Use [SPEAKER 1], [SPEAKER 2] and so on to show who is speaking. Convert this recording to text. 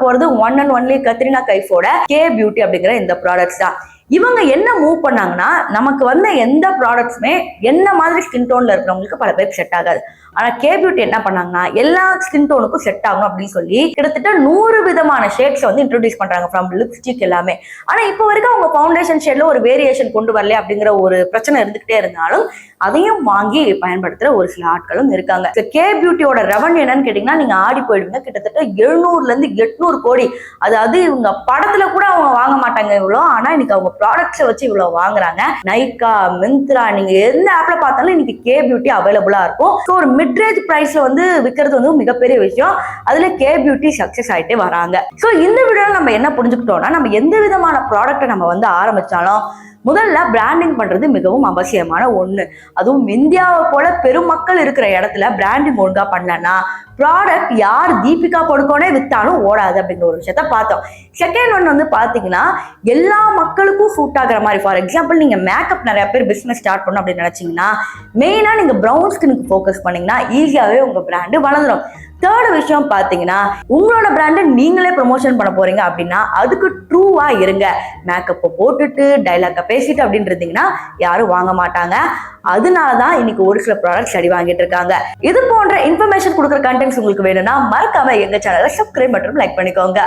[SPEAKER 1] போறது one and only Katrina கைஃபோட Kay beauty அப்படிங்கிற இந்த ப்ராடக்ட்ஸ் தான். இவங்க என்ன மூவ் பண்ணாங்கன்னா, நமக்கு வந்த எந்த ப்ராடக்ட்ஸுமே என்ன மாதிரி ஸ்கின் டோன்ல இருக்கிறவங்களுக்கு பல பேருக்கு செட் ஆகாது. ஆனா கே பியூட்டி என்ன பண்ணாங்கன்னா, எல்லா ஸ்கின் டோனுக்கும் செட் ஆகும் அப்படின்னு சொல்லி கிட்டத்தட்ட 100 விதமான ஷேட்ஸ் வந்து இன்ட்ரோடியூஸ் பண்றாங்க, ஃப்ரம் லிப்ஸ்டிக் எல்லாமே. ஆனா இப்போ வரைக்கும் அவங்க ஃபவுண்டேஷன் ஷேட்ல ஒரு வேரியேஷன் கொண்டு வரல அப்படிங்கிற ஒரு பிரச்சனை இருந்துகிட்டே இருந்தாலும் அதையும் வாங்கி பயன்படுத்துற ஒரு சில ஆட்களும் இருக்காங்க. கே பியூட்டியோட ரெவன்யூ என்னன்னு கேட்டீங்கன்னா, நீங்க ஆடி போயிடுவீங்க. கிட்டத்தட்ட 700 இருந்து 800 கோடி. அதாவது இவங்க படத்துல கூட அவங்க வாங்க மாட்டாங்க இவ்வளோ, ஆனா இன்னைக்கு அவங்க ப்ராடக்ட்ஸை வச்சு இவ்வளவு வாங்குறாங்க. நைக்கா, மிந்த்ரா, நீங்க எந்த ஆப்ல பார்த்தாலும் இன்னைக்கு கே பியூட்டி அவைலபிளா இருக்கும். ஸோ ஒரு மிட்ரேஞ்ச் பிரைஸ்ல வந்து விற்கிறது வந்து மிகப்பெரிய விஷயம். அதுல கே பியூட்டி சக்சஸ் ஆயிட்டே வராங்க. ஸோ இந்த வீடியோல நம்ம என்ன புரிஞ்சுக்கிட்டோம்னா, நம்ம எந்த விதமான ப்ராடக்ட்டை நம்ம வந்து ஆரம்பிச்சாலும் முதல்ல பிராண்டிங் பண்றது மிகவும் அவசியமான ஒண்ணு. அதுவும் இந்தியாவை போல பெருமக்கள் இருக்கிற இடத்துல பிராண்டிங் ஒழுங்கா பண்ணலன்னா ப்ராடக்ட் யார் தீபிகா படுகோனே வித்தாலும் ஓடாது அப்படிங்கிற ஒரு விஷயத்த பார்த்தோம். செகண்ட் ஒன் வந்து பாத்தீங்கன்னா, எல்லா மக்களுக்கும் சூட் ஆகிற மாதிரி, ஃபார் எக்ஸாம்பிள் நீங்க மேக்கப் நிறைய பேர் பிசினஸ் ஸ்டார்ட் பண்ணணும் அப்படின்னு நினைச்சீங்கன்னா, மெயினா நீங்க ப்ரௌன் ஸ்கின்னுக்கு ஃபோக்கஸ் பண்ணீங்கன்னா ஈஸியாவே உங்க பிராண்டு வளர்ந்துடும். தேர்ட் விஷயம் பாத்தீங்கன்னா, உங்களோட பிராண்டை நீங்களே ப்ரமோஷன் பண்ண போறீங்க அப்படின்னா அதுக்கு ட்ரூவா இருங்க. மேக்கப்பை போட்டுட்டு டைலாக பேசிட்டு அப்படின்னு இருந்தீங்கன்னா யாரும் வாங்க மாட்டாங்க. அதனாலதான் இன்னைக்கு ஒரு சில ப்ராடக்ட்ஸ் அடி வாங்கிட்டு இருக்காங்க. இது போன்ற இன்ஃபர்மேஷன் கொடுக்குற கண்டென்ட்ஸ் உங்களுக்கு வேணும்னா மறக்காம எங்க சேனலை சப்ஸ்கிரைப் மற்றும் லைக் பண்ணிக்கோங்க.